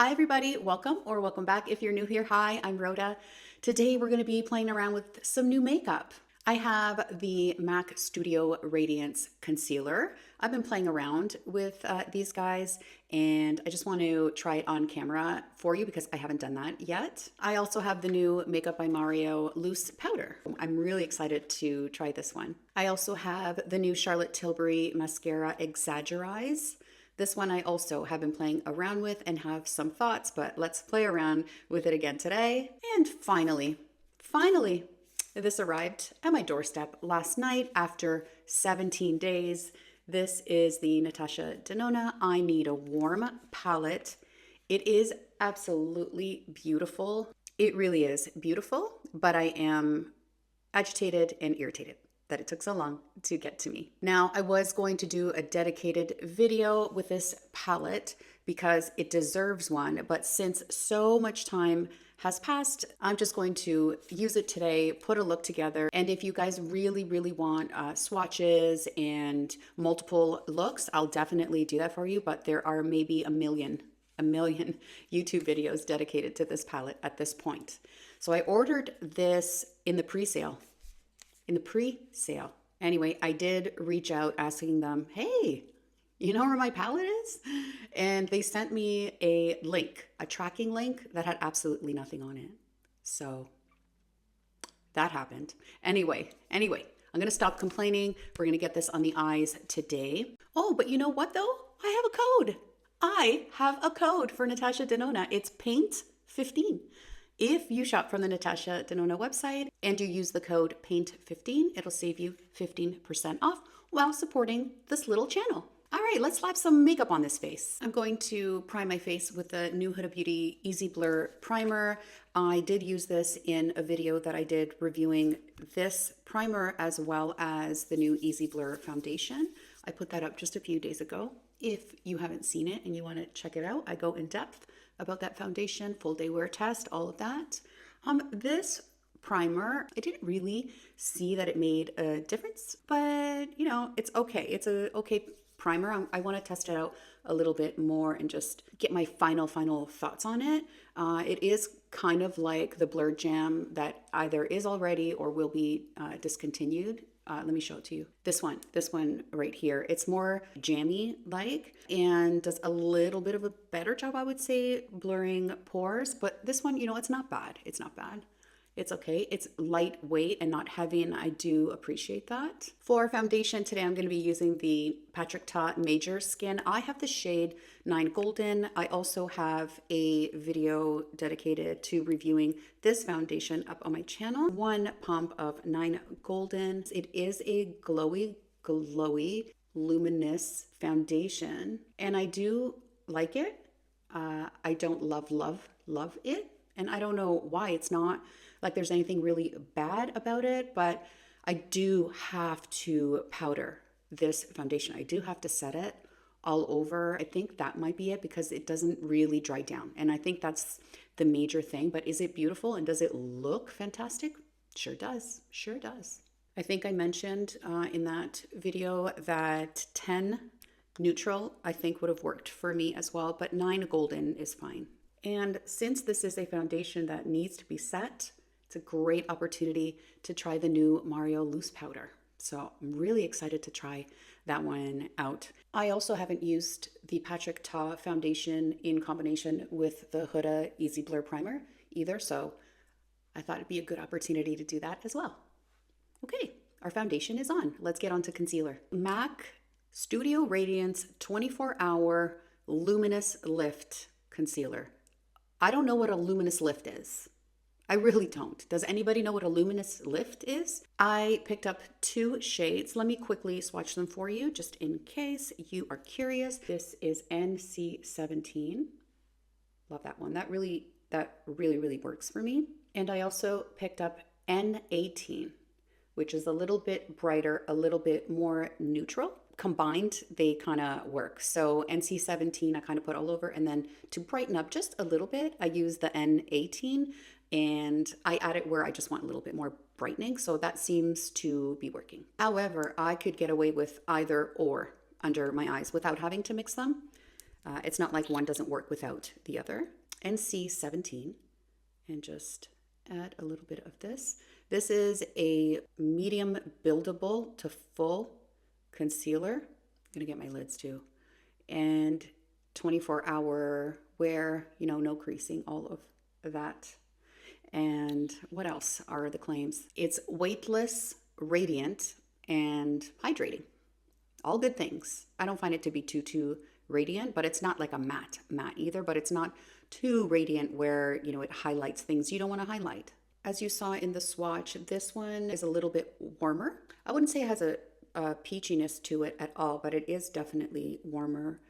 Hi everybody, welcome or welcome back. If you're new here, hi, I'm Rhoda. Today we're going to be playing around with some new makeup. I have the MAC Studio Radiance Concealer. I've been playing around with these guys and I just want to try it on camera for you because I haven't done that yet. I also have the new Makeup by Mario Loose Powder. I'm really excited to try this one. I also have the new Charlotte Tilbury Mascara Exagger-eyes. This one I also have been playing around with and have some thoughts, but let's play around with it again today. And finally, this arrived at my doorstep last night after 17 days. This is the NATASHA Denona I Need a Warm palette. It is absolutely beautiful. It really is beautiful, but I am agitated and irritated that it took so long to get to me. Now, I was going to do a dedicated video with this palette because it deserves one, but since so much time has passed, I'm just going to use it today, put a look together, and if you guys really want swatches and multiple looks, I'll definitely do that for you, but there are maybe a million YouTube videos dedicated to this palette at this point. So I ordered this in the pre-sale. Anyway, I did reach out asking them, hey, you know where my palette is? And they sent me a link, a tracking link that had absolutely nothing on it. So that happened. Anyway, I'm going to stop complaining. We're going to get this on the eyes today. Oh, but you know what though? I have a code for Natasha Denona. It's PAINT15. If you shop from the Natasha Denona website and you use the code PAINT15, it'll save you 15% off while supporting this little channel. All right, let's slap some makeup on this face. I'm going to prime my face with the new Huda Beauty Easy Blur Primer. I did use this in a video that I did reviewing this primer as well as the new Easy Blur Foundation. I put that up just a few days ago. If you haven't seen it and you want to check it out, I go in depth about that foundation, full day wear test, all of that. This primer, I didn't really see that it made a difference, but you know, it's okay. It's a okay primer. I want to test it out a little bit more and just get my final thoughts on it. It is kind of like the Blur Jam that either is already or will be discontinued. Let me show it to you. This one right here. It's more jammy like and does a little bit of a better job, I would say, blurring pores. But this one, you know, it's not bad. It's not bad. It's okay. It's lightweight and not heavy, and I do appreciate that. For foundation today, I'm going to be using the Patrick Ta Major Skin. I have the shade 9 Golden. I also have a video dedicated to reviewing this foundation up on my channel. One pump of 9 Golden. It is a glowy, luminous foundation, and I do like it. I don't love it, and I don't know why. It's not like there's anything really bad about it, but I do have to powder this foundation. I do have to set it all over. I think that might be it because it doesn't really dry down. And I think that's the major thing, but is it beautiful and does it look fantastic? Sure does, sure does. I think I mentioned in that video that 10 neutral I think would have worked for me as well, but 9 Golden is fine. And since this is a foundation that needs to be set, it's a great opportunity to try the new Mario Loose Powder. So I'm really excited to try that one out. I also haven't used the Patrick Ta foundation in combination with the Huda Easy Blur Primer either, so I thought it'd be a good opportunity to do that as well. Okay, our foundation is on. Let's get on to concealer. MAC Studio Radiance 24-Hour Luminous Lift Concealer. I don't know what a luminous lift is. I really don't. Does anybody know what a luminous lift is? I picked up 2 shades. Let me quickly swatch them for you just in case you are curious. This is NC17. Love that one. That really works for me. And I also picked up N18, which is a little bit brighter, a little bit more neutral. Combined, they kind of work. So NC17 I kind of put all over, and then to brighten up just a little bit, I use the N18 and I add it where I just want a little bit more brightening. So that seems to be working. However, I could get away with either or under my eyes without having to mix them. It's not like one doesn't work without the other. NC17, and just add a little bit of this. This is a medium buildable to full concealer. I'm gonna get my lids too. And 24-hour wear, you know, no creasing, all of that. And what else are the claims? It's weightless, radiant, and hydrating. All good things. I don't find it to be too radiant, but it's not like a matte either, but it's not too radiant where, you know, it highlights things you don't want to highlight. As you saw in the swatch, this one is a little bit warmer. I wouldn't say it has a peachiness to it at all, but it is definitely warmer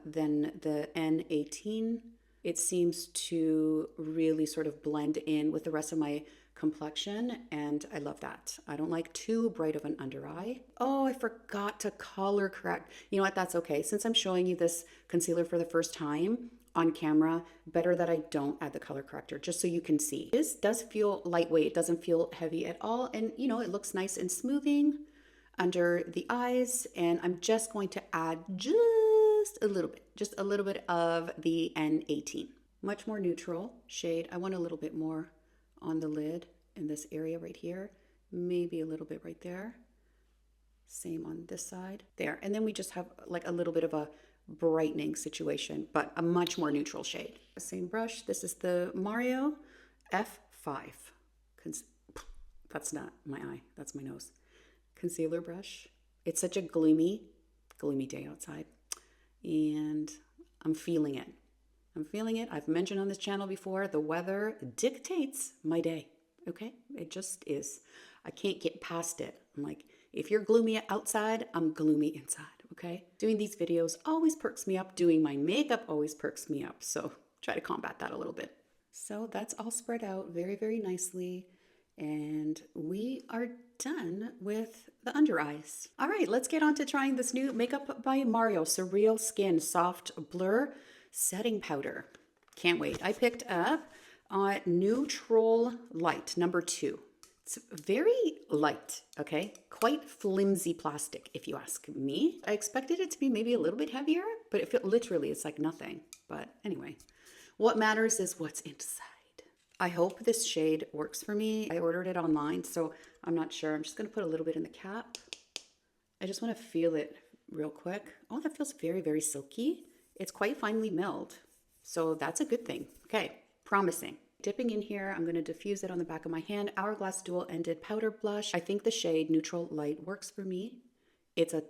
than the N18. It seems to really sort of blend in with the rest of my complexion, and I love that. I don't like too bright of an under eye. Oh, I forgot to color correct. You know what? That's okay. Since I'm showing you this concealer for the first time on camera, better that I don't add the color corrector, just so you can see. This does feel lightweight. It doesn't feel heavy at all, and you know, it looks nice and smoothing under the eyes. And I'm just going to add just a little bit of the N18. Much more neutral shade. I want a little bit more on the lid in this area right here, maybe a little bit right there. Same on this side there. And then we just have like a little bit of a brightening situation, but a much more neutral shade. Same brush. This is the Mario F5. That's not my eye, that's my nose. Concealer brush. It's such a gloomy day outside, and I'm feeling it. I've mentioned on this channel before, the weather dictates my day, okay? It just is. I can't get past it. I'm like, if you're gloomy outside, I'm gloomy inside, okay? Doing these videos always perks me up. Doing my makeup always perks me up. So try to combat that a little bit. So that's all spread out very, very nicely. And we are done with the under eyes. All right, let's get on to trying this new Makeup by Mario SurrealSkin Soft Blur Setting Powder. Can't wait. I picked up Neutral Light number 2. It's very light, okay? Quite flimsy plastic, if you ask me. I expected it to be maybe a little bit heavier, but literally it's like nothing. But anyway, what matters is what's inside. I hope this shade works for me. I ordered it online, so I'm not sure. I'm just gonna put a little bit in the cap. I just wanna feel it real quick. Oh, that feels very, very silky. It's quite finely milled, so that's a good thing. Okay, promising. Dipping in here, I'm gonna diffuse it on the back of my hand. Hourglass Dual-Ended Powder Blush. I think the shade Neutral Light works for me. It's a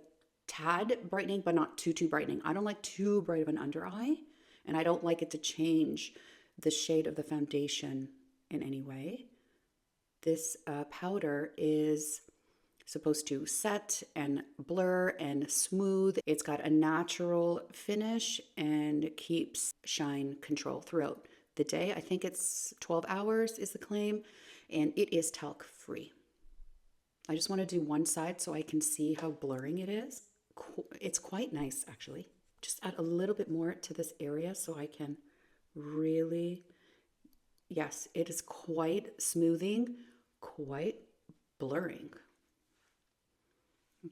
tad brightening, but not too brightening. I don't like too bright of an under eye, and I don't like it to change the shade of the foundation in any way. This powder is supposed to set and blur and smooth. It's got a natural finish and keeps shine control throughout the day. I think it's 12 hours is the claim, and it is talc-free. I just want to do one side so I can see how blurring it is. It's quite nice, actually. Just add a little bit more to this area so I can really, yes, it is quite smoothing, quite blurring.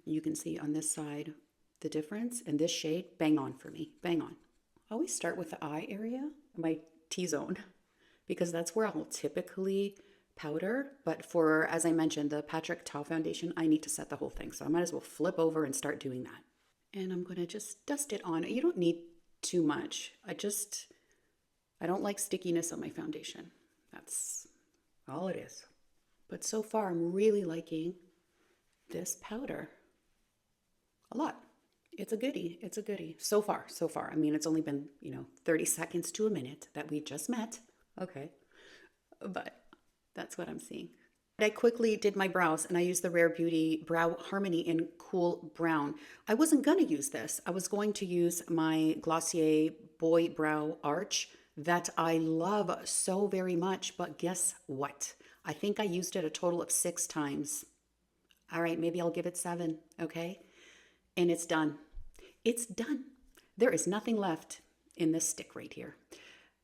You can see on this side the difference, and this shade, bang on for me, bang on. I always start with the eye area, my T-zone, because that's where I'll typically powder. But for, as I mentioned, the Patrick Ta foundation, I need to set the whole thing. So I might as well flip over and start doing that. And I'm going to just dust it on. You don't need too much. I don't like stickiness on my foundation. That's all it is. But so far, I'm really liking this powder a lot. It's a goodie. It's a goodie. So far. I mean, it's only been, 30 seconds to a minute that we just met. Okay. But that's what I'm seeing. I quickly did my brows, and I used the Rare Beauty Brow Harmony in Cool Brown. I wasn't going to use this. I was going to use my Glossier Boy Brow Arch that I love so very much. But guess what? I think I used it a total of 6 times. All right, maybe I'll give it 7, okay? And it's done. It's done. There is nothing left in this stick right here.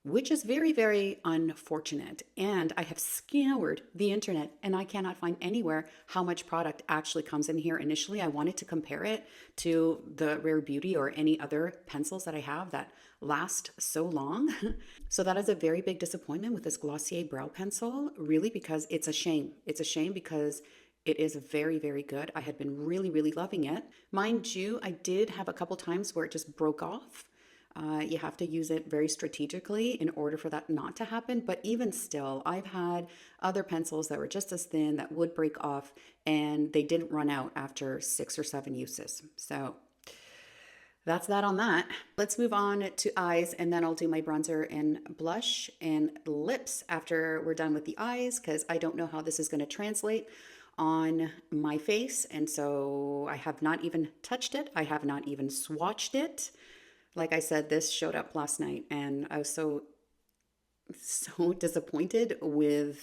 which is very, very unfortunate. And I have scoured the internet and I cannot find anywhere how much product actually comes in here. Initially, I wanted to compare it to the Rare Beauty or any other pencils that I have that last so long. So that is a very big disappointment with this Glossier brow pencil, really, because it's a shame. It's a shame because it is very, very good. I had been really, really loving it. Mind you, I did have a couple times where it just broke off. You have to use it very strategically in order for that not to happen. But even still, I've had other pencils that were just as thin that would break off and they didn't run out after 6 or 7 uses. So that's that on that. Let's move on to eyes and then I'll do my bronzer and blush and lips after we're done with the eyes because I don't know how this is going to translate on my face. And so I have not even touched it. I have not even swatched it. Like I said, this showed up last night and I was so disappointed with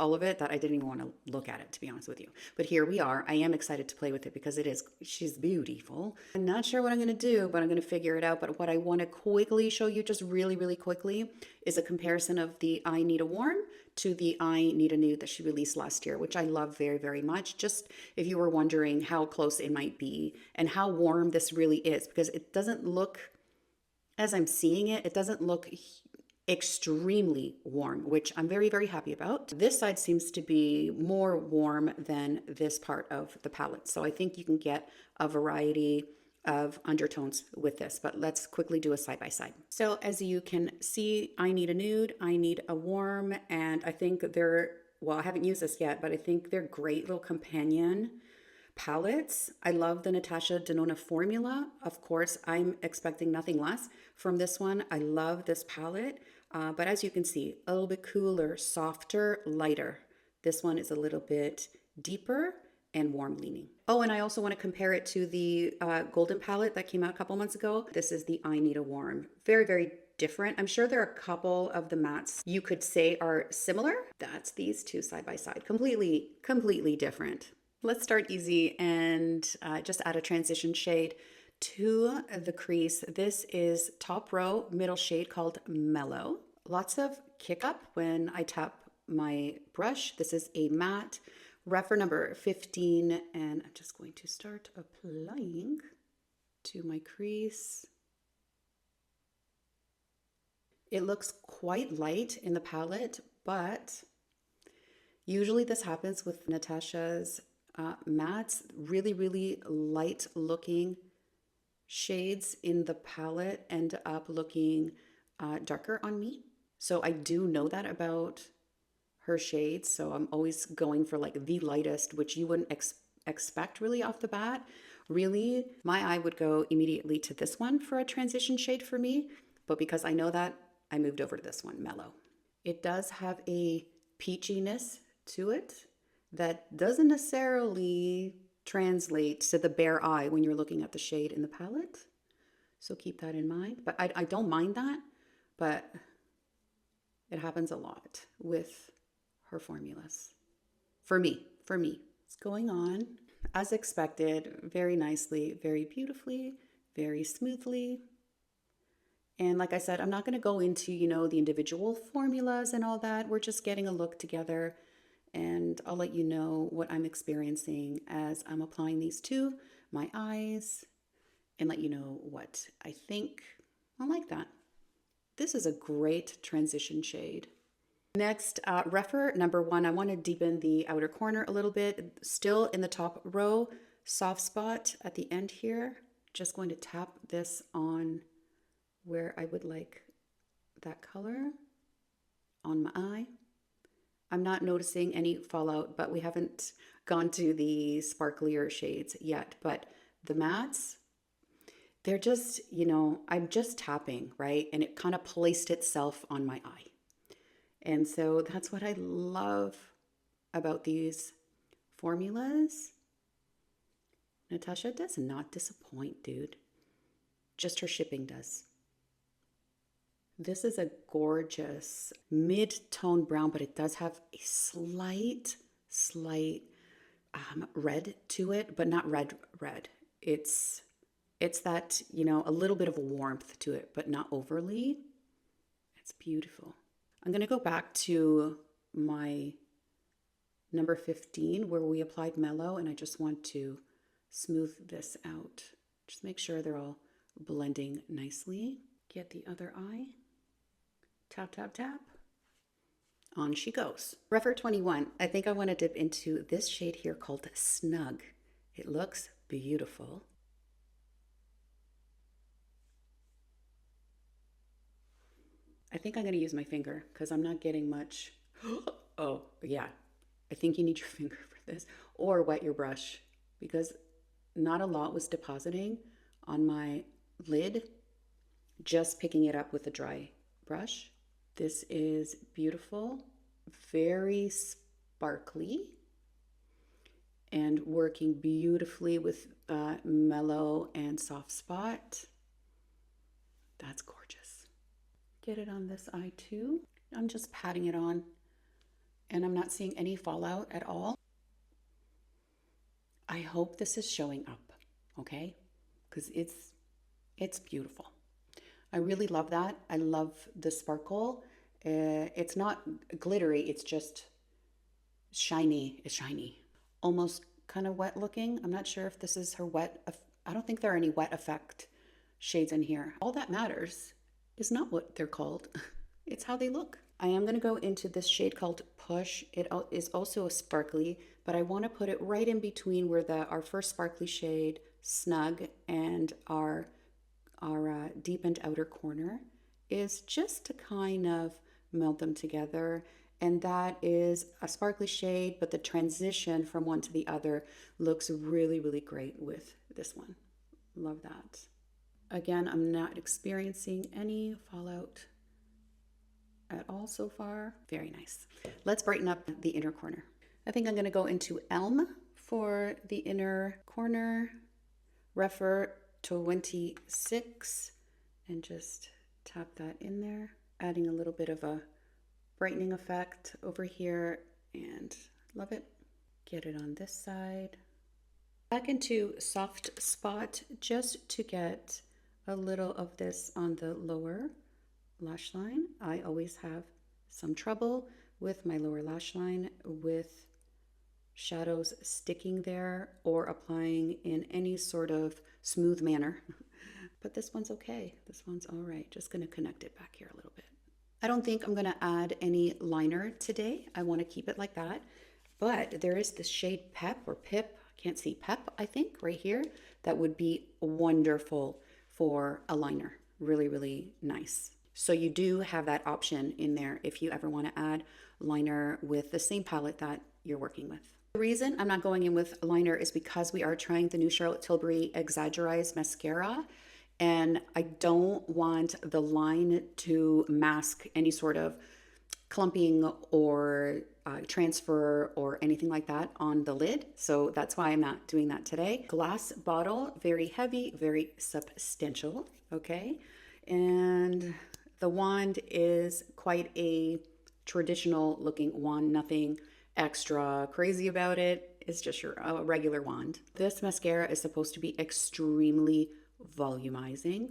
all of it that I didn't even want to look at it, to be honest with you. But here we are. I am excited to play with it because she's beautiful. I'm not sure what I'm going to do, but I'm going to figure it out. But what I want to quickly show you just really, really quickly is a comparison of the I Need a Warm to the I Need a Nude that she released last year, which I love very, very much. Just if you were wondering how close it might be and how warm this really is, because it doesn't look, as I'm seeing it, it doesn't look extremely warm, which I'm very, very happy about. This side seems to be more warm than this part of the palette. So I think you can get a variety of undertones with this, but let's quickly do a side by side. So as you can see, I Need a Nude, I Need a Warm, and I think well, I haven't used this yet, but I think they're great little companion palettes. I love the NATASHA Denona formula. Of course, I'm expecting nothing less from this one. I love this palette, but as you can see, a little bit cooler, softer, lighter. This one is a little bit deeper and warm leaning. Oh, and I also want to compare it to the golden palette that came out a couple months ago. This is the I Need a Warm. Very, very different. I'm sure there are a couple of the mattes you could say are similar. That's these two side by side. Completely different. Let's start easy and just add a transition shade to the crease. This is top row, middle shade called Mellow. Lots of kick up when I tap my brush. This is a matte, refer number 15, and I'm just going to start applying to my crease. It looks quite light in the palette, but usually this happens with NATASHA's mattes, really, really light looking shades in the palette end up looking darker on me. So I do know that about her shades. So I'm always going for like the lightest, which you wouldn't expect really off the bat. Really, my eye would go immediately to this one for a transition shade for me. But because I know that, I moved over to this one, Mellow. It does have a peachiness to it that doesn't necessarily translate to the bare eye when you're looking at the shade in the palette. So keep that in mind. But I don't mind that, but it happens a lot with her formulas. For me, it's going on as expected, very nicely, very beautifully, very smoothly. And like I said, I'm not going to go into, the individual formulas and all that. We're just getting a look together. And I'll let you know what I'm experiencing as I'm applying these to my eyes and let you know what I think. I like that. This is a great transition shade. Next, refer number 1. I want to deepen the outer corner a little bit. Still in the top row, soft spot at the end here. Just going to tap this on where I would like that color on my eye. I'm not noticing any fallout, but we haven't gone to the sparklier shades yet. But the mattes, they're just, I'm just tapping, right? And it kind of placed itself on my eye. And so that's what I love about these formulas. NATASHA does not disappoint, dude. Just her shipping does. This is a gorgeous mid-tone brown, but it does have a slight red to it, but not red. It's that, a little bit of warmth to it, but not overly. It's beautiful. I'm going to go back to my number 15 where we applied Mellow, and I just want to smooth this out. Just make sure they're all blending nicely. Get the other eye. Tap, tap, tap. On she goes. Forever 21. I think I want to dip into this shade here called Snug. It looks beautiful. I think I'm going to use my finger because I'm not getting much. Oh, yeah. I think you need your finger for this, or wet your brush, because not a lot was depositing on my lid, just picking it up with a dry brush. This is beautiful, very sparkly, and working beautifully with Mellow and Soft Spot. That's gorgeous. Get it on this eye too. I'm just patting it on, and I'm not seeing any fallout at all. I hope this is showing up, okay? Because it's beautiful. I really love that. I love the sparkle. It's not glittery, it's just shiny. It's shiny. Almost kind of wet looking. I'm not sure if this is her wet. I don't think there are any wet effect shades in here. All that matters is not what they're called. It's how they look. I am going to go into this shade called Push. It is also a sparkly, but I want to put it right in between where our first sparkly shade, Snug, and our deepened outer corner is, just to kind of melt them together. And that is a sparkly shade, but the transition from one to the other looks really, really great with this one. Love that. Again, I'm not experiencing any fallout at all so far. Very nice. Let's brighten up the inner corner. I think I'm going to go into Elm for the inner corner. Refer 26, and just tap that in there, adding a little bit of a brightening effect over here, and love it. Get it on this side. Back into Soft Spot, just to get a little of this on the lower lash line. I always have some trouble with my lower lash line with shadows sticking there or applying in any sort of smooth manner. But this one's okay. This one's all right. Just going to connect it back here a little bit. I don't think I'm going to add any liner today. I want to keep it like that. But there is this shade Pep or Pip. I can't see Pep, I think, right here. That would be wonderful for a liner. Really, really nice. So you do have that option in there if you ever want to add liner with the same palette that you're working with. The reason I'm not going in with liner is because we are trying the new Charlotte Tilbury Exagger-eyes Mascara, and I don't want the line to mask any sort of clumping or transfer or anything like that on the lid. So that's why I'm not doing that today. Glass bottle, very heavy, very substantial, okay? And the wand is quite a traditional looking wand, nothing extra crazy about it. It's just your regular wand. This mascara is supposed to be extremely volumizing,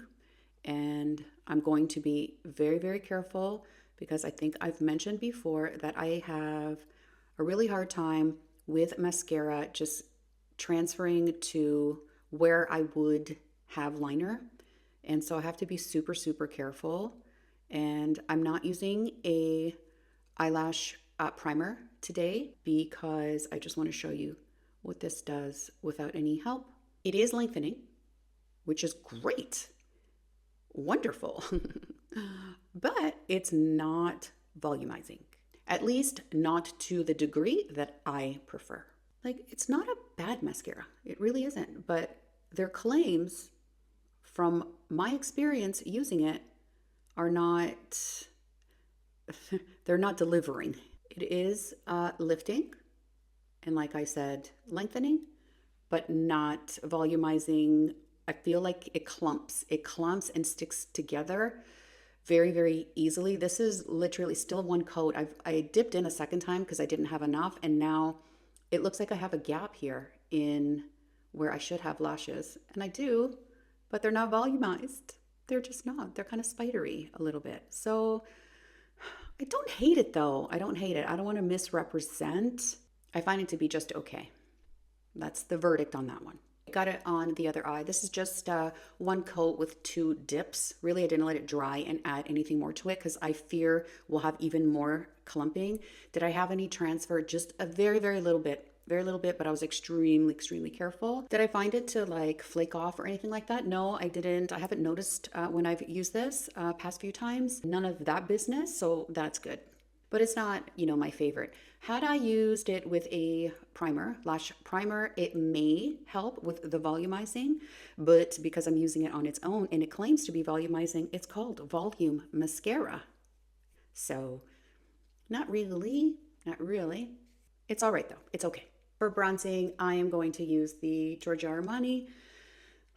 and I'm going to be very, very careful because I think I've mentioned before that I have a really hard time with mascara just transferring to where I would have liner. And so I have to be super, super careful. And I'm not using a eyelash primer today because I just want to show you what this does without any help. It is lengthening, which is great, wonderful, but it's not volumizing, at least not to the degree that I prefer. Like, it's not a bad mascara, it really isn't, but their claims from my experience using it are not, they're not delivering. It is lifting, and like I said, lengthening, but not volumizing. I feel like it clumps and sticks together very, very easily. This is literally still one coat. I dipped in a second time because I didn't have enough, and now it looks like I have a gap here in where I should have lashes, and I do, but they're not volumized. They're just not. They're kind of spidery a little bit. So I don't hate it though. I don't hate it. I don't want to misrepresent. I find it to be just okay. That's the verdict on that one. Got it on the other eye. This is just one coat with 2 dips. Really, I didn't let it dry and add anything more to it because I fear we'll have even more clumping. Did I have any transfer? Just a very, very little bit. Very little bit, but I was extremely, extremely careful. Did I find it to like flake off or anything like that? No, I didn't. I haven't noticed when I've used this past few times. None of that business, so that's good. But it's not, you know, my favorite. Had I used it with a primer, lash primer, it may help with the volumizing, but because I'm using it on its own and it claims to be volumizing, it's called Volume Mascara. So not really, not really. It's all right though, it's okay. For bronzing, I am going to use the Giorgio Armani.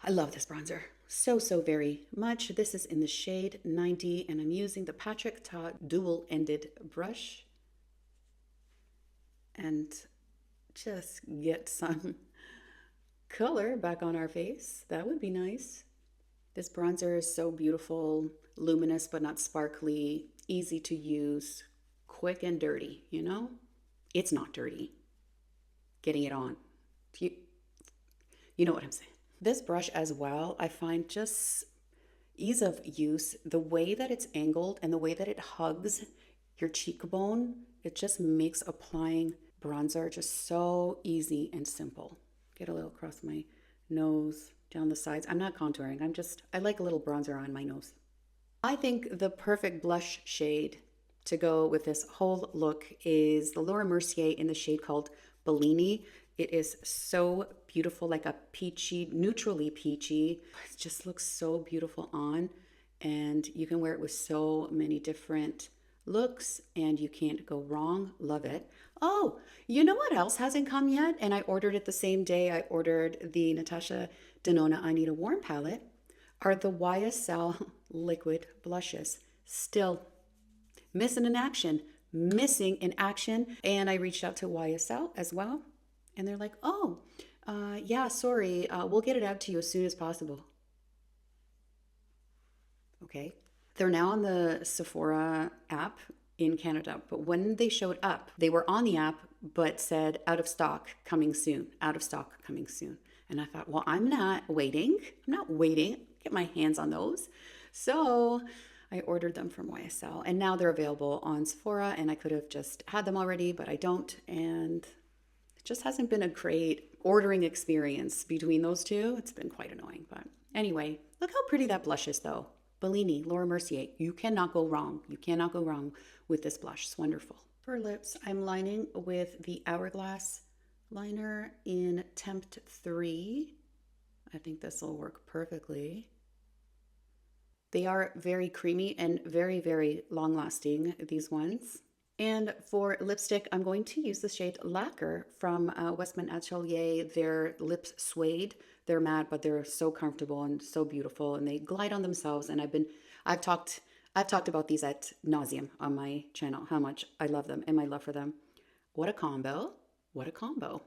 I love this bronzer so, so very much. This is in the shade 90 and I'm using the Patrick Ta dual-ended brush. And just get some color back on our face. That would be nice. This bronzer is so beautiful, luminous but not sparkly, easy to use, quick and dirty, you know? It's not dirty. Getting it on. You know what I'm saying. This brush as well, I find just ease of use, the way that it's angled and the way that it hugs your cheekbone, it just makes applying bronzer just so easy and simple. Get a little across my nose, down the sides. I'm not contouring. I like a little bronzer on my nose. I think the perfect blush shade to go with this whole look is the Laura Mercier in the shade called Bellini. It is so beautiful, like a peachy, neutrally peachy. It just looks so beautiful on, and you can wear it with so many different looks and you can't go wrong. Love it. Oh, you know what else hasn't come yet? And I ordered it the same day I ordered the Natasha Denona I Need a Warm palette, are the YSL liquid blushes. Still missing in action. And I reached out to YSL as well. And they're like, oh, yeah, sorry, we'll get it out to you as soon as possible. Okay. They're now on the Sephora app in Canada, but when they showed up, they were on the app, but said out of stock, coming soon, out of stock, coming soon. And I thought, well, I'm not waiting. Get my hands on those. So I ordered them from YSL and now they're available on Sephora, and I could have just had them already, but I don't. And it just hasn't been a great ordering experience between those two. It's been quite annoying, but anyway, look how pretty that blush is though. Bellini, Laura Mercier. You cannot go wrong. You cannot go wrong with this blush. It's wonderful. For lips, I'm lining with the Hourglass liner in Tempt 3. I think this will work perfectly. They are very creamy and very, very long lasting, these ones. And for lipstick, I'm going to use the shade Lacquer from Westman Atelier. Their lips suede. They're matte, but they're so comfortable and so beautiful, and they glide on themselves. And I've talked about these at nauseum on my channel, how much I love them and my love for them. What a combo. What a combo.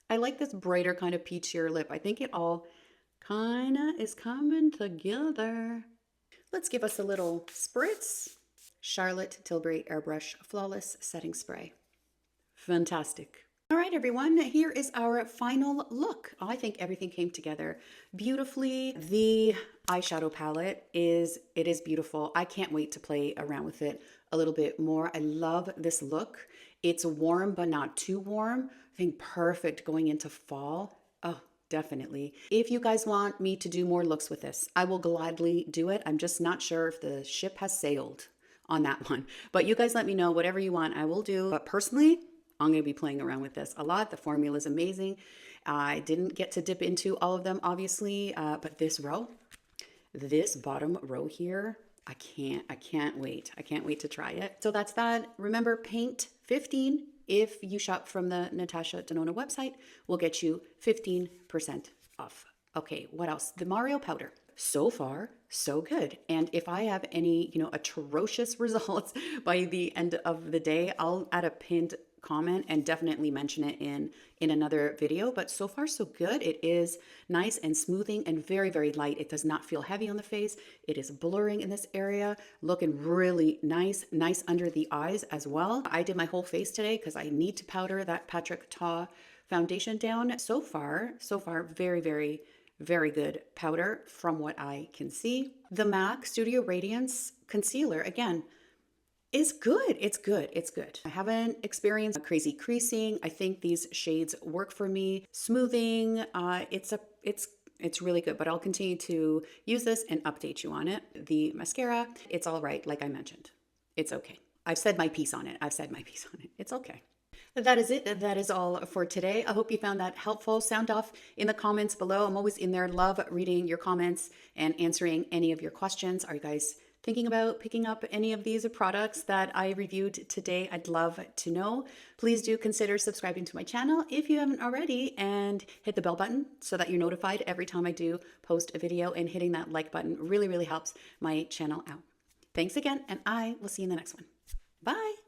I like this brighter kind of peachier lip. I think it all kind of is coming together. Let's give us a little spritz. Charlotte Tilbury Airbrush Flawless Setting Spray. Fantastic. All right, everyone, here is our final look. I think everything came together beautifully. The eyeshadow palette is beautiful. I can't wait to play around with it a little bit more. I love this look. It's warm, but not too warm. I think perfect going into fall. Oh, definitely. If you guys want me to do more looks with this, I will gladly do it. I'm just not sure if the ship has sailed on that one. But you guys let me know whatever you want, I will do. But personally, I'm going to be playing around with this a lot. The formula is amazing. I didn't get to dip into all of them, obviously, but this bottom row here, I can't wait. I can't wait to try it. So that's that. Remember, paint 15. If you shop from the Natasha Denona website, will get you 15% off. Okay, what else? The Mario powder. So far, so good. And if I have any, atrocious results by the end of the day, I'll add a pinned comment and definitely mention it in another video. But so far so good. It is nice and smoothing and very, very light. It does not feel heavy on the face. It is blurring in this area, looking really nice under the eyes as well. I did my whole face today because I need to powder that Patrick Ta foundation down. So far, very, very, very good powder from what I can see. The MAC Studio Radiance Concealer, again, is good. It's good. It's good. I haven't experienced crazy creasing. I think these shades work for me. Smoothing, it's really good, but I'll continue to use this and update you on it. The mascara, it's all right. Like I mentioned, it's okay. I've said my piece on it. It's okay. That is it. That is all for today. I hope you found that helpful. Sound off in the comments below. I'm always in there. Love reading your comments and answering any of your questions. Are you guys thinking about picking up any of these products that I reviewed today? I'd love to know. Please do consider subscribing to my channel if you haven't already, and hit the bell button so that you're notified every time I do post a video, and hitting that like button really, really helps my channel out. Thanks again, and I will see you in the next one. Bye.